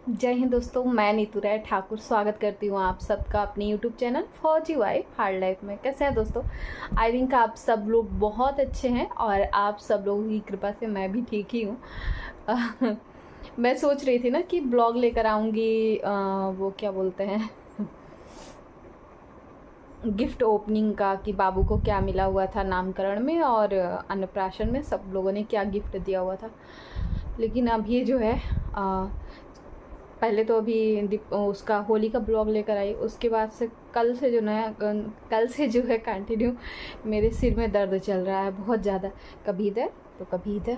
जय हिंद दोस्तों, मैं नीतू राय ठाकुर स्वागत करती हूँ आप सबका अपने यूट्यूब चैनल फौजी वाइफ हार्ड लाइफ में। कैसे हैं दोस्तों? आई थिंक आप सब लोग बहुत अच्छे हैं और आप सब लोगों की कृपा से मैं भी ठीक ही हूँ। मैं सोच रही थी ना कि ब्लॉग लेकर आऊँगी, वो क्या बोलते हैं गिफ्ट ओपनिंग का, कि बाबू को क्या मिला हुआ था नामकरण में और अन्नप्राशन में सब लोगों ने क्या गिफ्ट दिया हुआ था। लेकिन अब ये जो है पहले तो अभी उसका होली का ब्लॉग लेकर आई, उसके बाद से कल से जो है कंटिन्यू मेरे सिर में दर्द चल रहा है बहुत ज़्यादा, कभी इधर तो कभी इधर।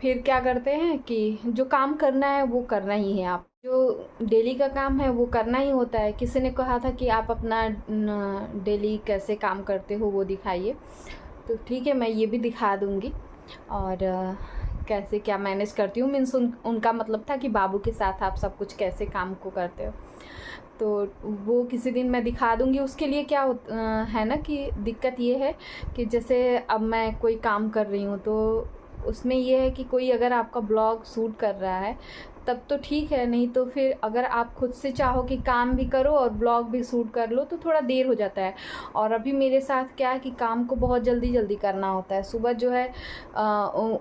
फिर क्या करते हैं कि जो काम करना है वो करना ही है, आप जो डेली का काम है वो करना ही होता है। किसी ने कहा था कि आप अपना डेली कैसे काम करते हो वो दिखाइए, तो ठीक है मैं ये भी दिखा दूँगी। और कैसे क्या मैनेज करती हूँ, मीन्स उनका मतलब था कि बाबू के साथ आप सब कुछ कैसे काम को करते हो, तो वो किसी दिन मैं दिखा दूँगी। उसके लिए क्या है ना कि दिक्कत ये है कि जैसे अब मैं कोई काम कर रही हूँ तो उसमें ये है कि कोई अगर आपका ब्लॉग शूट कर रहा है तब तो ठीक है, नहीं तो फिर अगर आप खुद से चाहो कि काम भी करो और ब्लॉग भी शूट कर लो तो थोड़ा देर हो जाता है। और अभी मेरे साथ क्या है कि काम को बहुत जल्दी जल्दी करना होता है। सुबह जो है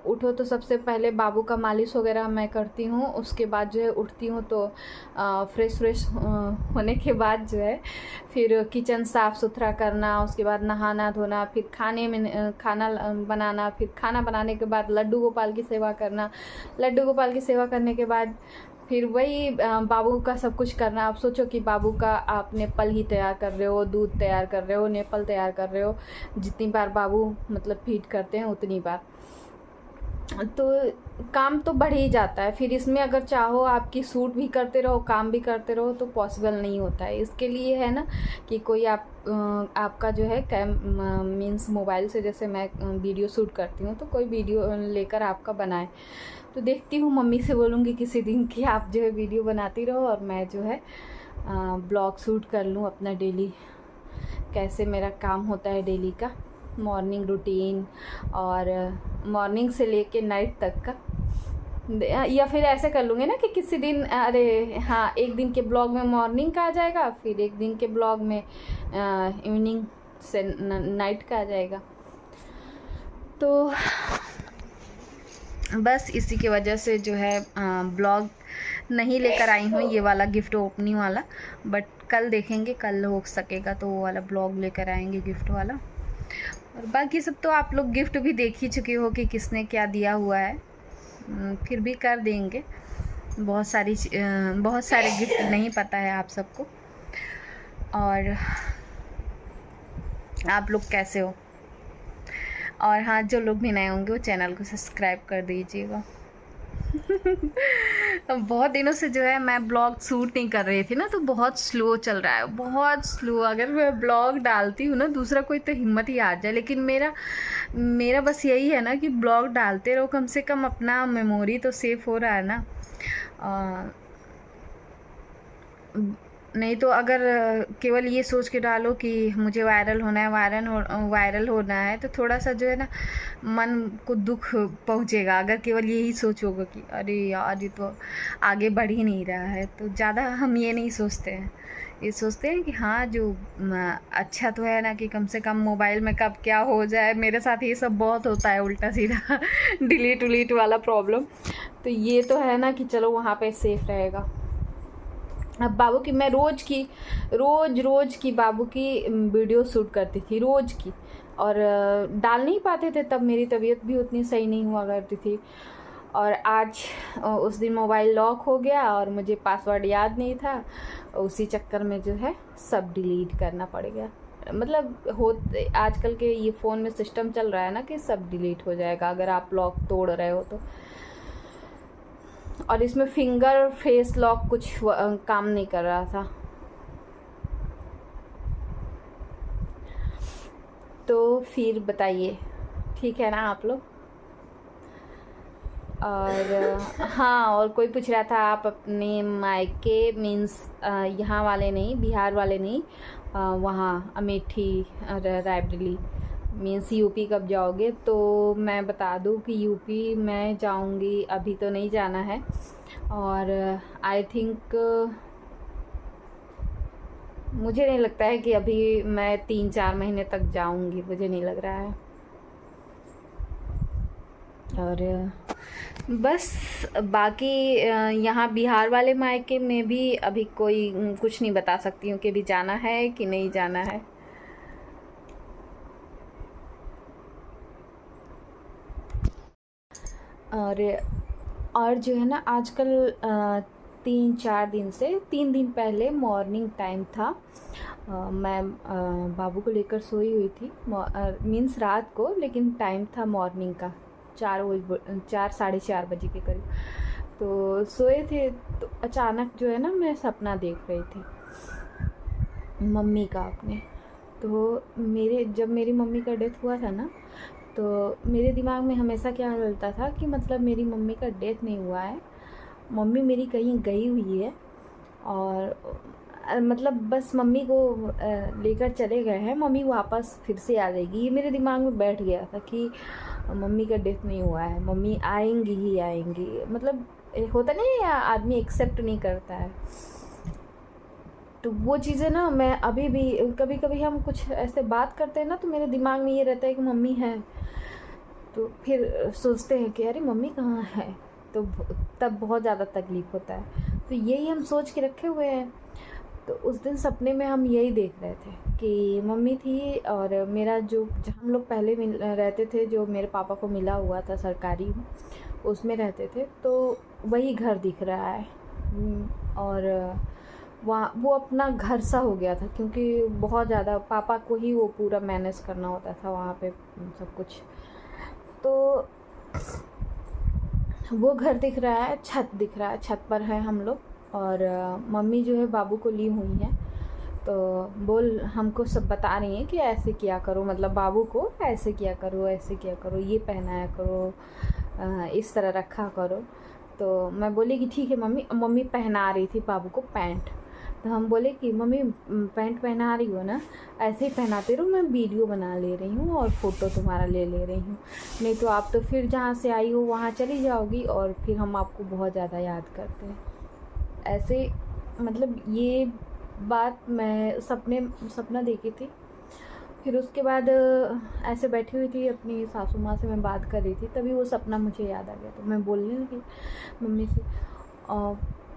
उठो तो सबसे पहले बाबू का मालिश वगैरह मैं करती हूँ, उसके बाद जो है उठती हूँ तो फ्रेश होने के बाद जो है फिर किचन साफ़ सुथरा करना, उसके बाद नहाना धोना, फिर खाना बनाना, फिर खाना बनाने के बाद लड्डू गोपाल की सेवा करना, लड्डू गोपाल की सेवा करने के बाद फिर वही बाबू का सब कुछ करना। आप सोचो कि बाबू का आप नेपल ही तैयार कर रहे हो, दूध तैयार कर रहे हो, नेपल तैयार कर रहे हो, जितनी बार बाबू मतलब फीड करते हैं उतनी बार, तो काम तो बढ़ ही जाता है। फिर इसमें अगर चाहो आपकी सूट भी करते रहो काम भी करते रहो तो पॉसिबल नहीं होता है। इसके लिए है ना कि कोई आपका जो है मीन्स मोबाइल से, जैसे मैं वीडियो शूट करती हूँ तो कोई वीडियो लेकर आपका बनाए। तो देखती हूँ, मम्मी से बोलूँगी किसी दिन कि आप जो है वीडियो बनाती रहो और मैं जो है ब्लॉग शूट कर लूँ अपना डेली, कैसे मेरा काम होता है डेली का मॉर्निंग रूटीन, और मॉर्निंग से लेके नाइट तक का। या फिर ऐसे कर लूँगी ना कि किसी दिन, अरे हाँ, एक दिन के ब्लॉग में मॉर्निंग का आ जाएगा, फिर एक दिन के ब्लॉग में इवनिंग से नाइट का आ जाएगा। तो बस इसी की वजह से जो है ब्लॉग नहीं लेकर आई हूँ ये वाला गिफ्ट ओपनिंग वाला, बट कल देखेंगे, कल हो सकेगा तो वो वाला ब्लॉग लेकर आएंगे गिफ्ट वाला। और बाकी सब तो आप लोग गिफ्ट भी देख ही चुके हो कि किसने क्या दिया हुआ है, फिर भी कर देंगे। बहुत सारे गिफ्ट नहीं पता है आप सबको। और आप लोग कैसे हो? और हाँ, जो लोग भी नए होंगे वो चैनल को सब्सक्राइब कर दीजिएगा। बहुत दिनों से जो है मैं ब्लॉग शूट नहीं कर रही थी ना, तो बहुत स्लो चल रहा है, बहुत स्लो। अगर मैं ब्लॉग डालती हूँ ना, दूसरा कोई तो हिम्मत ही आ जाए, लेकिन मेरा बस यही है ना कि ब्लॉग डालते रहो, कम से कम अपना मेमोरी तो सेव हो रहा है ना। नहीं तो अगर केवल ये सोच के डालो कि मुझे वायरल होना है, वायरल होना है, तो थोड़ा सा जो है ना मन को दुख पहुँचेगा। अगर केवल यही सोचोगे कि अरे यार ये तो आगे बढ़ ही नहीं रहा है, तो ज़्यादा हम ये नहीं सोचते हैं। ये सोचते हैं कि हाँ, जो अच्छा तो है ना कि कम से कम मोबाइल में कब क्या हो जाए। मेरे साथ ये सब बहुत होता है, उल्टा सीधा डिलीट उलीट वाला प्रॉब्लम। तो ये तो है ना कि चलो वहाँ पे सेफ रहेगा। अब बाबू की मैं रोज़ की बाबू की वीडियो शूट करती थी, रोज़ की, और डाल नहीं पाते थे तब, मेरी तबीयत भी उतनी सही नहीं हुआ करती थी। और आज उस दिन मोबाइल लॉक हो गया और मुझे पासवर्ड याद नहीं था, उसी चक्कर में जो है सब डिलीट करना पड़ गया। मतलब आजकल के ये फ़ोन में सिस्टम चल रहा है ना कि सब डिलीट हो जाएगा अगर आप लॉक तोड़ रहे हो तो। और इसमें फिंगर फेस लॉक कुछ काम नहीं कर रहा था। तो फिर बताइए, ठीक है ना आप लोग? और हाँ, और कोई पूछ रहा था आप अपने मायके मीन्स यहाँ वाले नहीं, बिहार वाले नहीं, वहाँ अमेठी रायबरेली मीन्स यूपी कब जाओगे? तो मैं बता दूँ कि यूपी मैं जाऊँगी, अभी तो नहीं जाना है। और आई थिंक मुझे नहीं लगता है कि अभी मैं 3-4 महीने तक जाऊँगी, मुझे नहीं लग रहा है। और बस बाकी यहाँ बिहार वाले मायके में भी अभी कोई कुछ नहीं बता सकती हूँ कि अभी जाना है कि नहीं जाना है। और जो है ना आजकल 3-4 दिन से 3 दिन पहले मॉर्निंग टाइम था। मैं बाबू को लेकर सोई हुई थी, मीन्स रात को, लेकिन टाइम था मॉर्निंग का 4 साढ़े 4 बजे के करीब। तो सोए थे तो अचानक जो है ना मैं सपना देख रही थी मम्मी का अपने। तो जब मेरी मम्मी का डेथ हुआ था ना, तो मेरे दिमाग में हमेशा क्या चलता था कि मतलब मेरी मम्मी का डेथ नहीं हुआ है, मम्मी मेरी कहीं गई हुई है और मतलब बस मम्मी को लेकर चले गए हैं, मम्मी वापस फिर से आ जाएगी। ये मेरे दिमाग में बैठ गया था कि मम्मी का डेथ नहीं हुआ है, मम्मी आएंगी ही आएंगी। मतलब होता नहीं, आदमी एक्सेप्ट नहीं करता है। तो वो चीज़ें ना मैं अभी भी कभी कभी हम कुछ ऐसे बात करते हैं ना, तो मेरे दिमाग में ये रहता है कि मम्मी है, तो फिर सोचते हैं कि अरे मम्मी कहाँ है, तो तब बहुत ज़्यादा तकलीफ़ होता है। तो यही हम सोच के रखे हुए हैं। तो उस दिन सपने में हम यही देख रहे थे कि मम्मी थी और मेरा जो जहाँ हम लोग पहले रहते थे, जो मेरे पापा को मिला हुआ था सरकारी, उसमें रहते थे, तो वही घर दिख रहा है। और वहाँ वो अपना घर सा हो गया था, क्योंकि बहुत ज़्यादा पापा को ही वो पूरा मैनेज करना होता था वहाँ पे सब कुछ। तो वो घर दिख रहा है, छत दिख रहा है, छत पर है हम लोग। और मम्मी जो है बाबू को ली हुई है, तो हमको सब बता रही हैं कि ऐसे किया करो, मतलब बाबू को ऐसे किया करो, ऐसे किया करो, ये पहनाया करो, इस तरह रखा करो। तो मैं बोली कि ठीक है मम्मी। मम्मी पहना रही थी बाबू को पैंट, तो हम बोले कि मम्मी पैंट पहना रही हो ना, ऐसे ही पहनाते रहो, मैं वीडियो बना ले रही हूँ और फ़ोटो तुम्हारा ले रही हूँ, नहीं तो आप तो फिर जहाँ से आई हो वहाँ चली जाओगी और फिर हम आपको बहुत ज़्यादा याद करते हैं। ऐसे मतलब ये बात मैं सपना देखी थी। फिर उसके बाद ऐसे बैठी हुई थी, अपनी सासू माँ से मैं बात कर रही थी, तभी वो सपना मुझे याद आ गया। तो मैं बोलने लगी मम्मी से,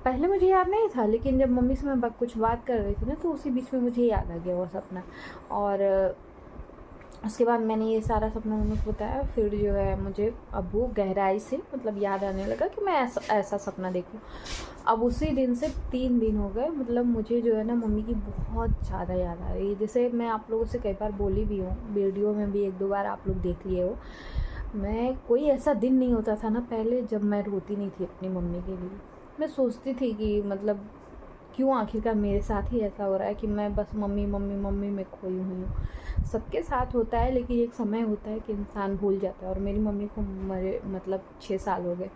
पहले मुझे याद नहीं था, लेकिन जब मम्मी से मैं कुछ बात कर रही थी ना, तो उसी बीच में मुझे याद आ गया वो सपना। और उसके बाद मैंने ये सारा सपना मम्मी को बताया। फिर जो है मुझे अब वो गहराई से मतलब याद आने लगा कि मैं ऐसा सपना देखूं। अब उसी दिन से 3 दिन हो गए, मतलब मुझे जो है ना मम्मी की बहुत ज़्यादा याद आ रही है। जैसे मैं आप लोगों से कई बार बोली भी हूँ, वीडियो में भी 1-2 बार आप लोग देख लिए हो, मैं कोई ऐसा दिन नहीं होता था ना पहले जब मैं रोती नहीं थी अपनी मम्मी के लिए। मैं सोचती थी कि मतलब क्यों आखिरकार मेरे साथ ही ऐसा हो रहा है कि मैं बस मम्मी मम्मी मम्मी में खोई हुई हूँ। सबके साथ होता है, लेकिन एक समय होता है कि इंसान भूल जाता है। और मेरी मम्मी को मरे मतलब 6 साल हो गए,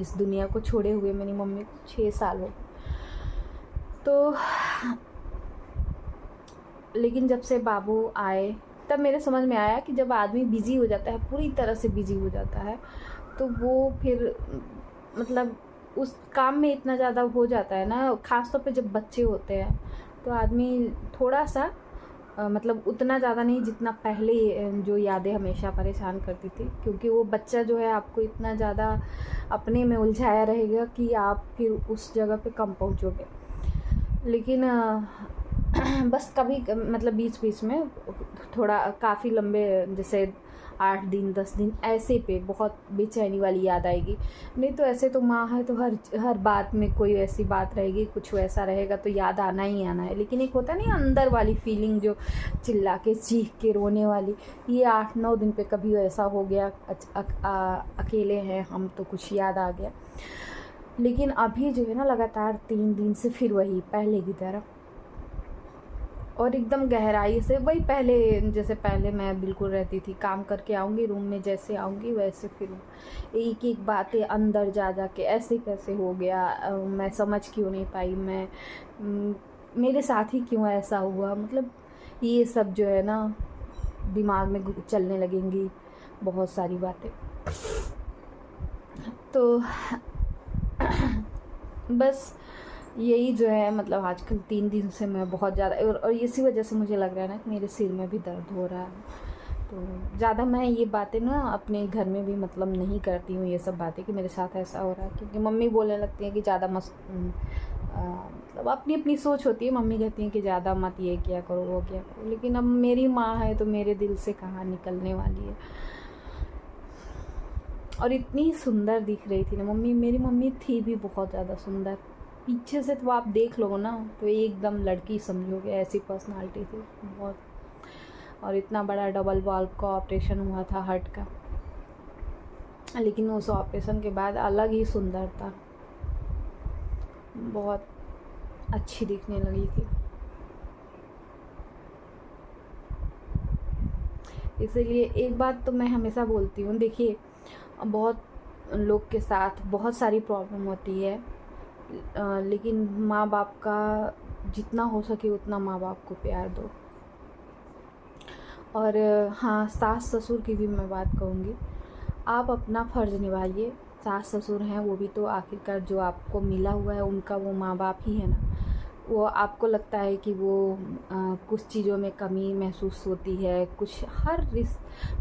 इस दुनिया को छोड़े हुए मेरी मम्मी को 6 साल हो गए। तो लेकिन जब से बाबू आए तब मेरे समझ में आया कि जब आदमी बिज़ी हो जाता है, पूरी तरह से बिज़ी हो जाता है, तो वो फिर मतलब उस काम में इतना ज़्यादा हो जाता है ना, ख़ास तौर पे जब बच्चे होते हैं, तो आदमी थोड़ा सा मतलब उतना ज़्यादा नहीं जितना पहले जो यादें हमेशा परेशान करती थी, क्योंकि वो बच्चा जो है आपको इतना ज़्यादा अपने में उलझाया रहेगा कि आप फिर उस जगह पे कम पहुँचोगे। लेकिन बस कभी मतलब बीच में थोड़ा काफ़ी लंबे, जैसे 8 दिन 10 दिन ऐसे पे बहुत बेचैनी वाली याद आएगी। नहीं तो ऐसे तो माँ है तो हर बात में कोई ऐसी बात रहेगी, कुछ वैसा रहेगा तो याद आना ही आना है। लेकिन एक होता नहीं अंदर वाली फीलिंग, जो चिल्ला के चीख के रोने वाली, ये 8-9 दिन पे कभी ऐसा हो गया, अकेले हैं हम तो कुछ याद आ गया। लेकिन अभी जो है ना लगातार 3 दिन से फिर वही पहले की तरह, और एकदम गहराई से वही पहले, जैसे पहले मैं बिल्कुल रहती थी, काम करके आऊँगी रूम में, जैसे आऊँगी वैसे फिर एक एक बातें अंदर जा के ऐसे कैसे हो गया, मैं समझ क्यों नहीं पाई, मेरे साथ ही क्यों ऐसा हुआ, मतलब ये सब जो है ना दिमाग में चलने लगेंगी बहुत सारी बातें। तो बस यही जो है, मतलब आजकल 3 दिन से मैं बहुत ज़्यादा, और इसी वजह से मुझे लग रहा है ना कि मेरे सिर में भी दर्द हो रहा है। तो ज़्यादा मैं ये बातें ना अपने घर में भी मतलब नहीं करती हूँ, ये सब बातें कि मेरे साथ ऐसा हो रहा है, क्योंकि मम्मी बोलने लगती है कि ज़्यादा मतलब अपनी अपनी सोच होती है। मम्मी कहती हैं कि ज़्यादा मत ये किया करो वो किया करो, लेकिन अब मेरी माँ है तो मेरे दिल से कहाँ निकलने वाली है। और इतनी सुंदर दिख रही थी ना मम्मी, मेरी मम्मी थी भी बहुत ज़्यादा सुंदर। पीछे से तो आप देख लो ना तो एकदम लड़की समझोगे, ऐसी पर्सनालिटी थी बहुत। और इतना बड़ा डबल वाल्व का ऑपरेशन हुआ था हार्ट का, लेकिन उस ऑपरेशन के बाद अलग ही सुंदर था, बहुत अच्छी दिखने लगी थी। इसीलिए एक बात तो मैं हमेशा बोलती हूँ, देखिए बहुत लोग के साथ बहुत सारी प्रॉब्लम होती है, लेकिन माँ बाप का जितना हो सके उतना माँ बाप को प्यार दो। और हाँ, सास ससुर की भी मैं बात कहूँगी, आप अपना फ़र्ज़ निभाइए। सास ससुर हैं वो भी तो आखिरकार जो आपको मिला हुआ है उनका वो माँ बाप ही है ना। वो आपको लगता है कि वो कुछ चीज़ों में कमी महसूस होती है, कुछ हर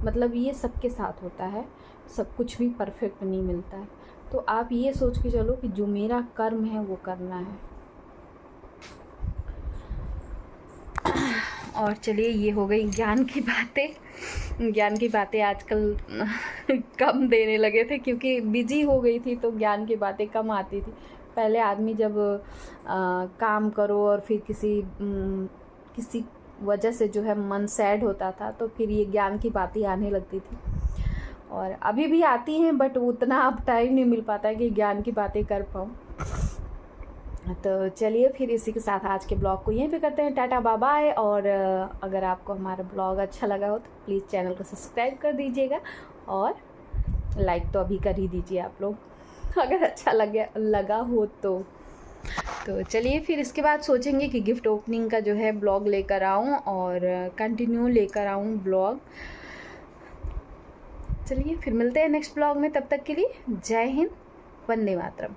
मतलब ये सबके साथ होता है, सब कुछ भी परफेक्ट नहीं मिलता है। तो आप ये सोच के चलो कि जो मेरा कर्म है वो करना है। और चलिए, ये हो गई ज्ञान की बातें। ज्ञान की बातें आजकल कम देने लगे थे, क्योंकि बिजी हो गई थी तो ज्ञान की बातें कम आती थी। पहले आदमी जब काम करो और फिर किसी वजह से जो है मन सैड होता था, तो फिर ये ज्ञान की बातें आने लगती थी। और अभी भी आती हैं, बट उतना अब टाइम नहीं मिल पाता है कि ज्ञान की बातें कर पाऊँ। तो चलिए फिर इसी के साथ आज के ब्लॉग को यहीं पे करते हैं। Tata bye bye. और अगर आपको हमारा ब्लॉग अच्छा लगा हो तो प्लीज़ चैनल को सब्सक्राइब कर दीजिएगा, और लाइक तो अभी कर ही दीजिए आप लोग अगर अच्छा लगा हो तो चलिए फिर इसके बाद सोचेंगे कि गिफ्ट ओपनिंग का जो है ब्लॉग लेकर आऊँ और कंटिन्यू लेकर आऊँ ब्लॉग। चलिए फिर मिलते हैं नेक्स्ट ब्लॉग में, तब तक के लिए जय हिंद, वंदे मातरम।